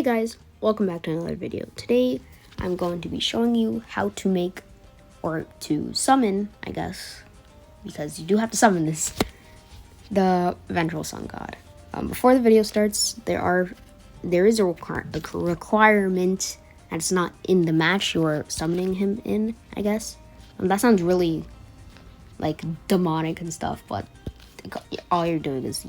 guys, welcome back to another video. Today I'm going to be showing you how to make, or to summon, I guess, because you do have to summon this, the vengeful sun god. Before the video starts, there is a requirement, and it's not in the match you're summoning him in, I guess. That sounds really like demonic and stuff, but all you're doing is,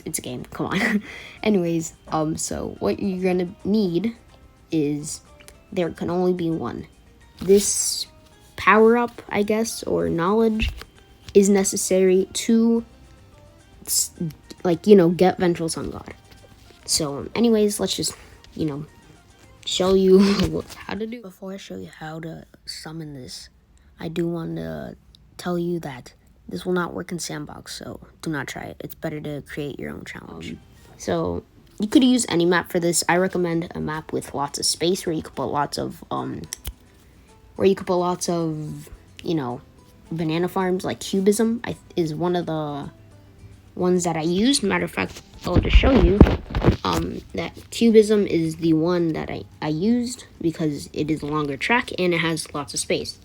it's a game. Come on. Anyways, so what you're gonna need is, there can only be one. This power up, I guess, or knowledge is necessary to, get vengeful sun god. So anyways, let's just, show you how to do it. Before I show you how to summon this, I do want to tell you that this will not work in sandbox, so do not try it. It's better to create your own challenge. So you could use any map for this. I recommend a map with lots of space where you could put lots of banana farms. Like Cubism is one of the ones that I use. Matter of fact, I'll just show you that Cubism is the one that I used because it is a longer track and it has lots of space.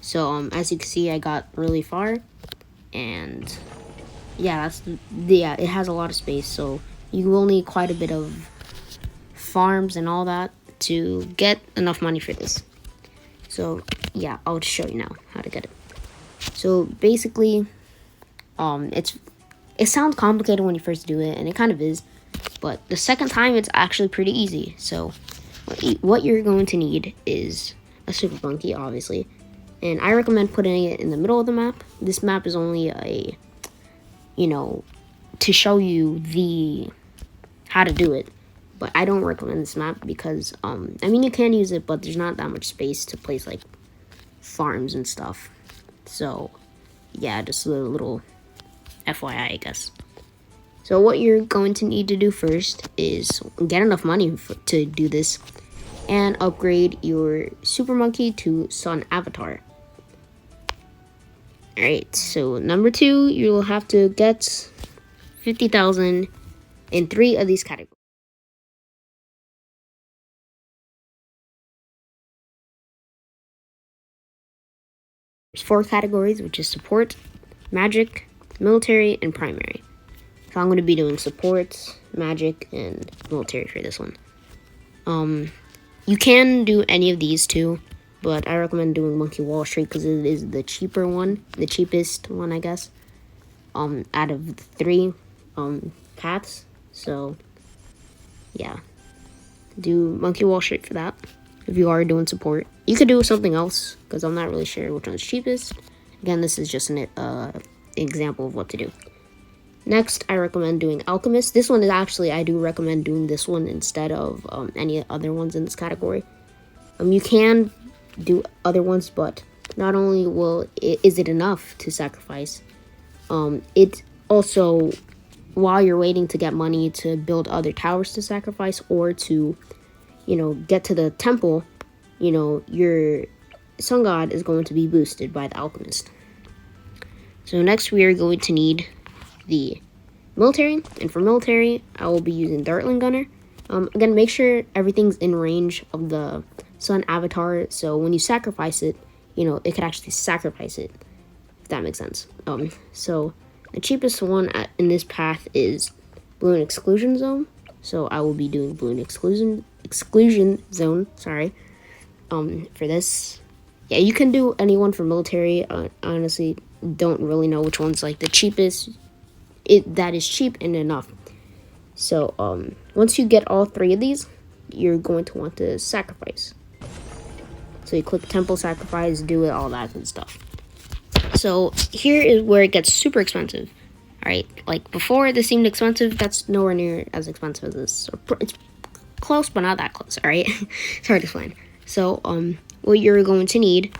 So as you can see, I got really far, and yeah, it has a lot of space, so you will need quite a bit of farms and all that to get enough money for this. So yeah, I'll just show you now how to get it. So basically, it sounds complicated when you first do it, and it kind of is, but the second time it's actually pretty easy. So what you're going to need is a super monkey, obviously. And I recommend putting it in the middle of the map. This map is only to show you how to do it. But I don't recommend this map because, you can use it, but there's not that much space to place, like, farms and stuff. So, yeah, just a little FYI, I guess. So what you're going to need to do first is get enough money to do this and upgrade your super monkey to sun avatar. Alright, so number 2, you'll have to get 50,000 in 3 of these categories. There's 4 categories, which is support, magic, military, and primary. So I'm going to be doing support, magic, and military for this one. You can do any of these too, but I recommend doing Monkey Wall Street because it is the cheapest one, I guess, out of the 3 paths. So yeah, do Monkey Wall Street for that. If you are doing support, you could do something else because I'm not really sure which one's cheapest. Again, this is just an example of what to do. Next, I recommend doing Alchemist. This one is actually, I do recommend doing this one instead of any other ones in this category. You can do other ones, but not only is it enough to sacrifice, it also, while you're waiting to get money to build other towers to sacrifice or to, get to the temple, your sun god is going to be boosted by the alchemist. So next we are going to need the military, and for military I will be using Dartling Gunner. Again, make sure everything's in range of the sun avatar, so when you sacrifice it, it could actually sacrifice it, if that makes sense. So the cheapest one in this path is Bloon Exclusion Zone, so I will be doing Bloon Exclusion Zone, sorry, for this. Yeah, you can do anyone for military. Honestly, don't really know which one's like the cheapest. That is cheap and enough. So once you get all 3 of these, you're going to want to sacrifice. So you click temple sacrifice, do it, all that good stuff. So here is where it gets super expensive. Alright, like before this seemed expensive, that's nowhere near as expensive as this. So it's close, but not that close, alright? It's hard to explain. So what you're going to need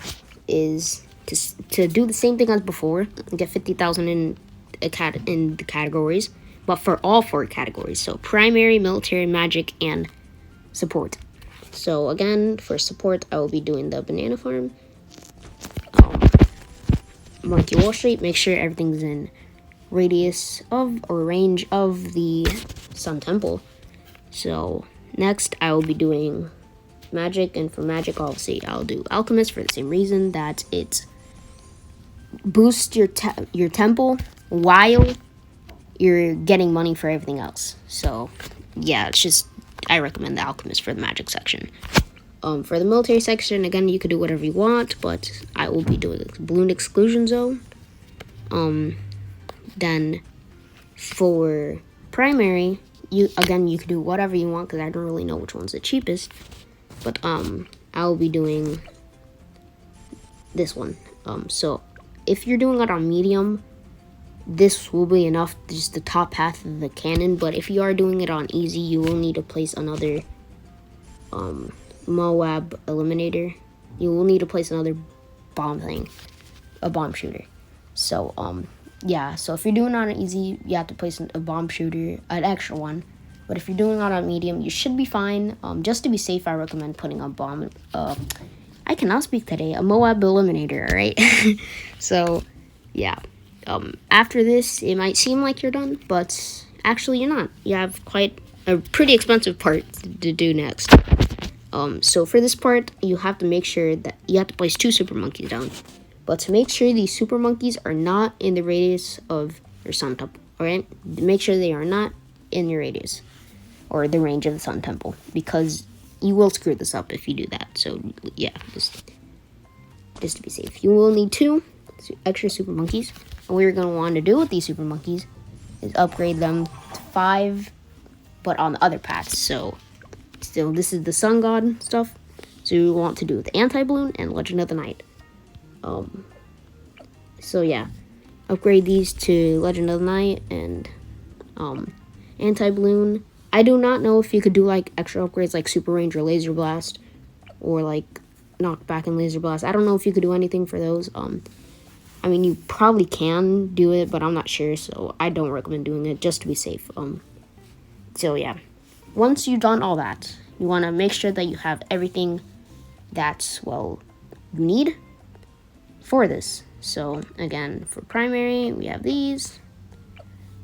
is to do the same thing as before, get 50,000 in the categories, but for all 4 categories. So primary, military, magic, and support. So again, for support, I will be doing the banana farm, Monkey Wall Street. Make sure everything's in radius of or range of the Sun Temple. So Next, I will be doing magic, and for magic, obviously, I'll do alchemist for the same reason that it boosts your temple while you're getting money for everything else. So, yeah, it's just I recommend the alchemist for the magic section. For the military section, again, you could do whatever you want, but I will be doing balloon exclusion zone. Then for primary, you could do whatever you want because I don't really know which one's the cheapest. But I'll be doing this one. So if you're doing it on medium, this will be enough, just the top half of the cannon. But if you are doing it on easy, you will need to place another Moab eliminator. You will need to place another bomb thing, a bomb shooter. So yeah, so if you're doing it on easy, you have to place a bomb shooter, an extra one. But if you're doing it on medium, you should be fine. Just to be safe, I recommend putting a bomb. I cannot speak today. A Moab eliminator, right? So yeah. After this, it might seem like you're done, but actually you're not. You have quite a pretty expensive part to do next. So for this part, you have to make sure that you have to place 2 super monkeys down. But to make sure these super monkeys are not in the radius of your sun temple, alright? Make sure they are not in your radius or the range of the sun temple, because you will screw this up if you do that. So yeah, just to be safe. You will need 2 extra super monkeys. And what you're going to want to do with these super monkeys is upgrade them to 5, but on the other paths. So still, this is the sun god stuff. So you want to do the anti-balloon and Legend of the Night. So yeah, upgrade these to Legend of the Night and anti-balloon. I do not know if you could do like extra upgrades like Super Range or Laser Blast, or like Knockback and Laser Blast. I don't know if you could do anything for those. I mean, you probably can do it, but I'm not sure, so I don't recommend doing it, just to be safe. So yeah, once you've done all that, you want to make sure that you have everything that's, well, you need for this. So again, for primary, we have these.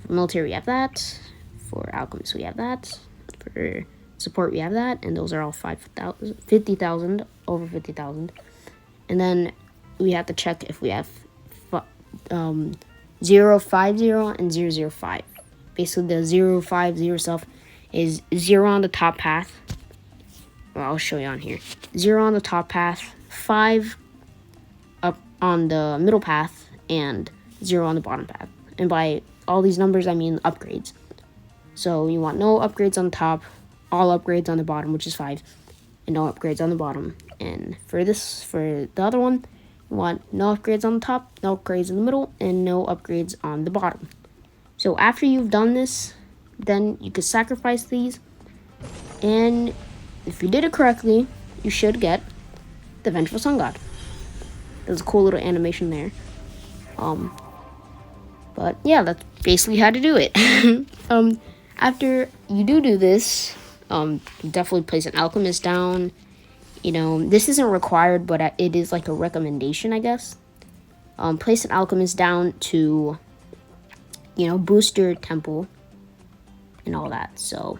For military, we have that. For alchemist, we have that. For support, we have that, and those are all 50,000, over 50,000. And then we have to check if we have 050 and 005. Basically, the 050 stuff is 0 on the top path. Well, I'll show you on here. 0 on the top path, 5 up on the middle path, and 0 on the bottom path. And by all these numbers, I mean upgrades. So you want no upgrades on the top, all upgrades on the bottom, which is 5, and no upgrades on the bottom. And for the other one, you want no upgrades on the top, no upgrades in the middle, and no upgrades on the bottom. So after you've done this, then you could sacrifice these, and if you did it correctly, you should get the Vengeful Sun God. There's a cool little animation there. But yeah, that's basically how to do it. After you do this, definitely place an alchemist down. You know, this isn't required, but it is like a recommendation, I guess. Place an alchemist down to, you know, boost your temple and all that. So,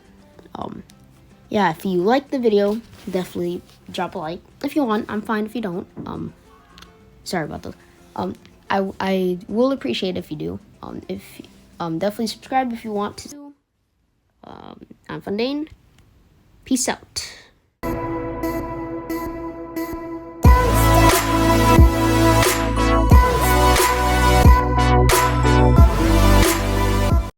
yeah, if you like the video, definitely drop a like. If you want, I'm fine if you don't. Sorry about those. I will appreciate if you do. Definitely subscribe if you want to. I'm Fundane. Peace out.